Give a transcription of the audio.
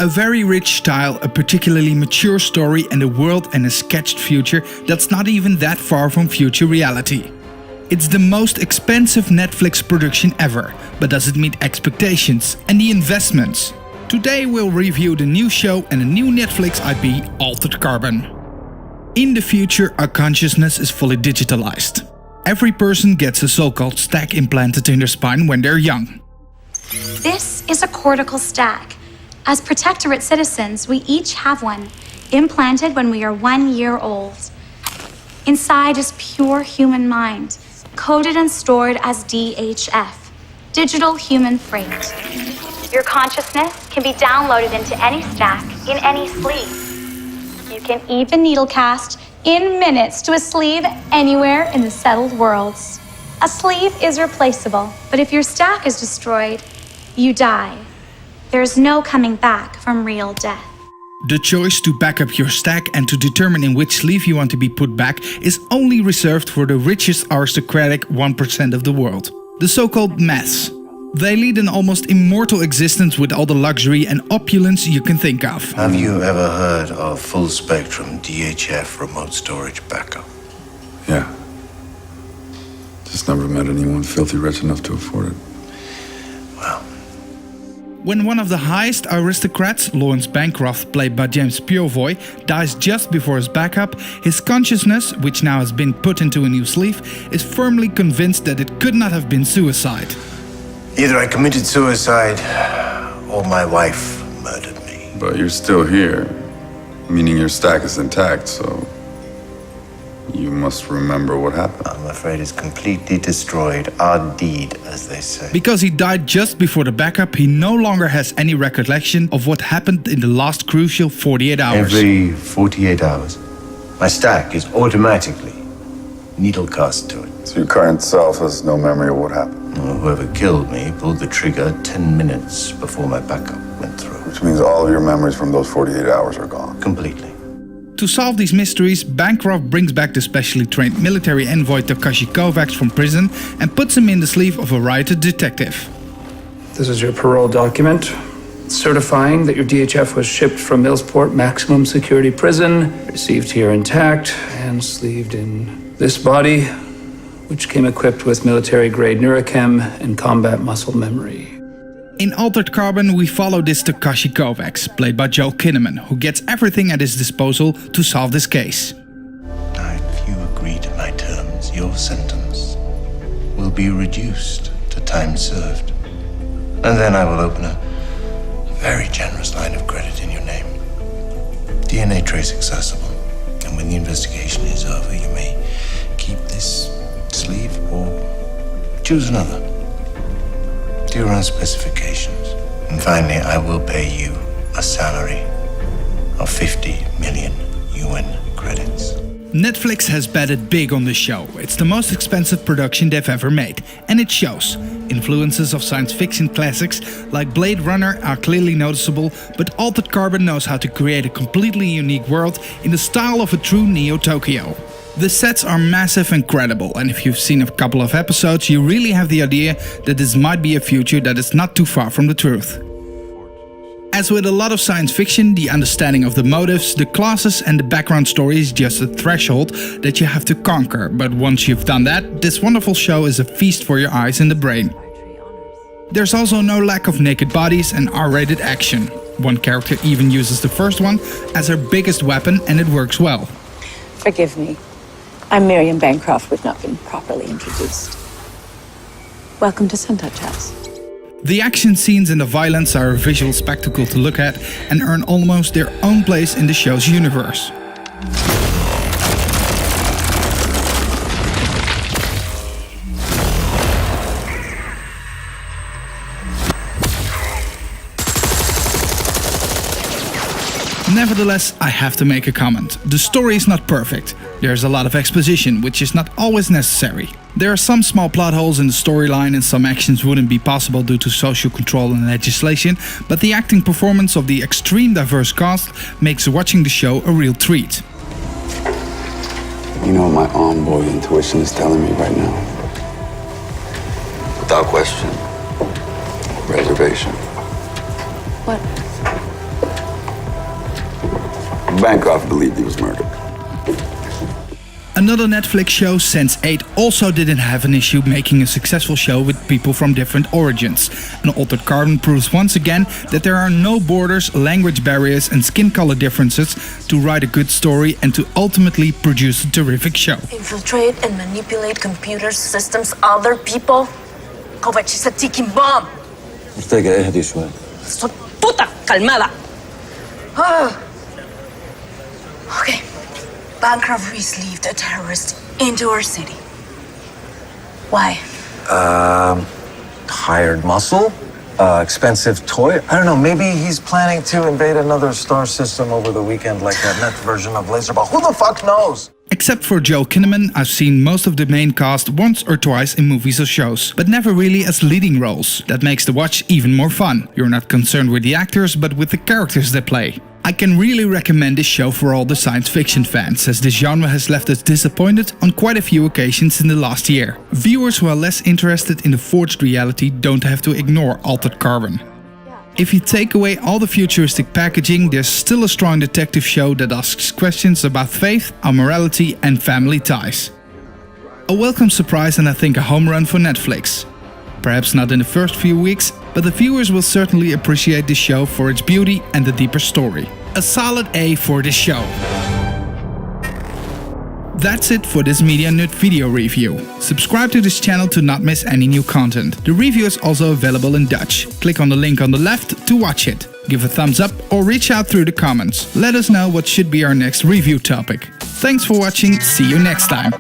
A very rich style, a particularly mature story, and a world and a sketched future that's not even that far from future reality. It's the most expensive Netflix production ever, but does it meet expectations and the investments? Today we'll review the new show and a new Netflix IP, Altered Carbon. In the future, our consciousness is fully digitalized. Every person gets a so-called stack implanted in their spine when they're young. This is a cortical stack. As Protectorate citizens, we each have one, implanted when we are 1 year old. Inside is pure human mind, coded and stored as DHF, digital human freight. Your consciousness can be downloaded into any stack in any sleeve. You can even needle cast in minutes to a sleeve anywhere in the settled worlds. A sleeve is replaceable, but if your stack is destroyed, you die. There's no coming back from real death. The choice to back up your stack and to determine in which sleeve you want to be put back is only reserved for the richest aristocratic 1% of the world, the so-called maths. They lead an almost immortal existence with all the luxury and opulence you can think of. Have you ever heard of full spectrum DHF remote storage backup? Yeah. Just never met anyone filthy rich enough to afford it. Well, when one of the highest aristocrats, Lawrence Bancroft, played by James Purefoy, dies just before his backup, his consciousness, which now has been put into a new sleeve, is firmly convinced that it could not have been suicide. either I committed suicide or my wife murdered me. But you're still here, meaning your stack is intact, so you must remember what happened. I'm afraid it's completely destroyed our deed, as they say. Because he died just before the backup, he no longer has any recollection of what happened in the last crucial 48 hours. Every 48 hours, my stack is automatically needle cast to it. So your current self has no memory of what happened? Well, whoever killed me pulled the trigger 10 minutes before my backup went through. Which means all of your memories from those 48 hours are gone. Completely. To solve these mysteries, Bancroft brings back the specially trained military envoy Takashi Kovacs from prison and puts him in the sleeve of a rioted detective. This is your parole document, certifying that your DHF was shipped from Millsport Maximum Security Prison, received here intact, and sleeved in this body, which came equipped with military-grade neurochem and combat muscle memory. In Altered Carbon, we follow this Takashi Kovacs, played by Joel Kinnaman, who gets everything at his disposal to solve this case. Now, if you agree to my terms, your sentence will be reduced to time served. And then I will open a very generous line of credit in your name. DNA trace accessible. And when the investigation is over, you may keep this sleeve or choose another to your own specifications. And finally, I will pay you a salary of 50 million UN credits. Netflix has betted big on this show. It's the most expensive production they've ever made, and it shows. Influences of science fiction classics like Blade Runner are clearly noticeable, but Altered Carbon knows how to create a completely unique world in the style of a true Neo-Tokyo. The sets are massive and credible, and if you've seen a couple of episodes, you really have the idea that this might be a future that is not too far from the truth. As with a lot of science fiction, the understanding of the motives, the classes and the background story is just a threshold that you have to conquer, but once you've done that, this wonderful show is a feast for your eyes and the brain. There's also no lack of naked bodies and R-rated action. One character even uses the first one as her biggest weapon, and it works well. Forgive me. I'm Miriam Bancroft, we've not been properly introduced. Welcome to Suntouch House. The action scenes and the violence are a visual spectacle to look at and earn almost their own place in the show's universe. Nevertheless, I have to make a comment. The story is not perfect. There's a lot of exposition, which is not always necessary. There are some small plot holes in the storyline and some actions wouldn't be possible due to social control and legislation, but the acting performance of the extreme diverse cast makes watching the show a real treat. You know what my on-boy intuition is telling me right now? Without question. Reservation. What? Bancroft believed he was murdered. Another Netflix show, Sense8, also didn't have an issue making a successful show with people from different origins. And Altered Carbon proves once again that there are no borders, language barriers and skin color differences to write a good story and to ultimately produce a terrific show. Infiltrate and manipulate computer systems, other people. Kovac is a ticking bomb. ¿Usted qué deja de eso? Soy puta calmada. Oh. Okay. Bancroft received a terrorist into our city. Why? Hired muscle? Expensive toy? I don't know, maybe he's planning to invade another star system over the weekend like that net version of Laserball. Who the fuck knows? Except for Joel Kinnaman, I've seen most of the main cast once or twice in movies or shows, but never really as leading roles. That makes the watch even more fun. You're not concerned with the actors, but with the characters they play. I can really recommend this show for all the science fiction fans, as this genre has left us disappointed on quite a few occasions in the last year. Viewers who are less interested in the forged reality don't have to ignore Altered Carbon. If you take away all the futuristic packaging, there's still a strong detective show that asks questions about faith, our morality and family ties. A welcome surprise and I think a home run for Netflix. Perhaps not in the first few weeks, but the viewers will certainly appreciate the show for its beauty and the deeper story. A solid A for this show. That's it for this Media Nerd video review. Subscribe to this channel to not miss any new content. The review is also available in Dutch. Click on the link on the left to watch it. Give a thumbs up or reach out through the comments. Let us know what should be our next review topic. Thanks for watching, see you next time.